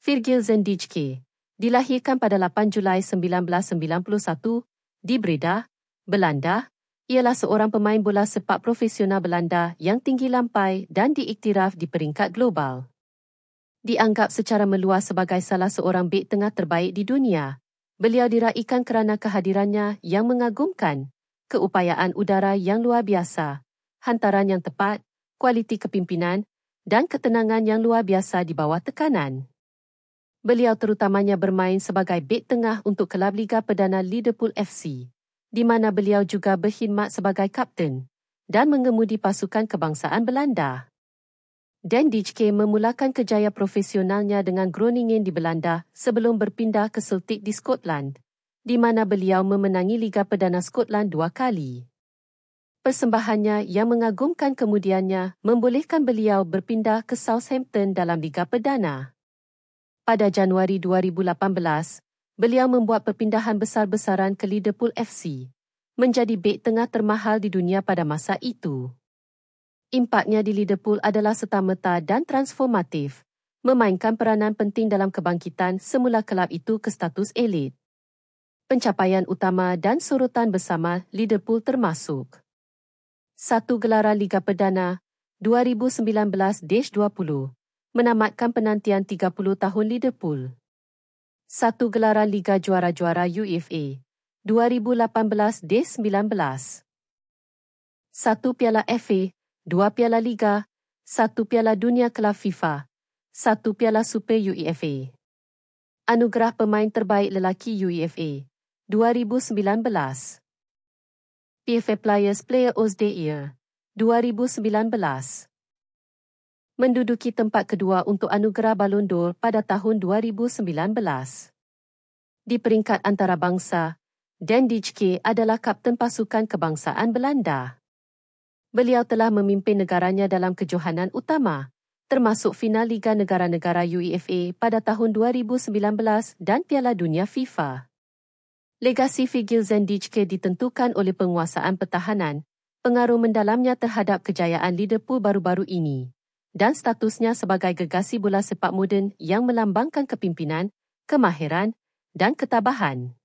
Virgil Zendijke dilahirkan pada 8 Julai 1991 di Breda, Belanda. Ialah seorang pemain bola sepak profesional Belanda yang tinggi lampai dan diiktiraf di peringkat global. Dianggap secara meluas sebagai salah seorang bek tengah terbaik di dunia, beliau diraikan kerana kehadirannya yang mengagumkan, keupayaan udara yang luar biasa, hantaran yang tepat, kualiti kepimpinan dan ketenangan yang luar biasa di bawah tekanan. Beliau terutamanya bermain sebagai bek tengah untuk kelab Liga Perdana Liverpool FC, di mana beliau juga berkhidmat sebagai kapten dan mengemudi pasukan kebangsaan Belanda. Zendijke memulakan kerjaya profesionalnya dengan Groningen di Belanda sebelum berpindah ke Celtic di Skotland, di mana beliau memenangi Liga Perdana Skotland 2 kali. Persembahannya yang mengagumkan kemudiannya membolehkan beliau berpindah ke Southampton dalam Liga Perdana. Pada Januari 2018, beliau membuat perpindahan besar-besaran ke Liverpool FC, menjadi bek tengah termahal di dunia pada masa itu. Impaknya di Liverpool adalah serta-merta dan transformatif, memainkan peranan penting dalam kebangkitan semula kelab itu ke status elit. Pencapaian utama dan sorotan bersama Liverpool termasuk 1 gelaran Liga Perdana 2019-20, menamatkan penantian 30 tahun Liverpool. 1 gelaran Liga Juara-Juara UEFA 2018-19. 1 Piala FA, 2 Piala Liga, 1 Piala Dunia Kelab FIFA, 1 Piala Super UEFA. Anugerah Pemain Terbaik Lelaki UEFA 2019. PFA Players Player of the Year 2019. Menduduki tempat kedua untuk anugerah Ballon d'Or pada tahun 2019. Di peringkat antarabangsa, Zendijke adalah kapten pasukan kebangsaan Belanda. Beliau telah memimpin negaranya dalam kejohanan utama, termasuk final Liga Negara-Negara UEFA pada tahun 2019 dan Piala Dunia FIFA. Legasi Virgil Zendijke ditentukan oleh penguasaan pertahanan, pengaruh mendalamnya terhadap kejayaan Liverpool baru-baru ini, dan statusnya sebagai gegasi bola sepak moden yang melambangkan kepimpinan, kemahiran dan ketabahan.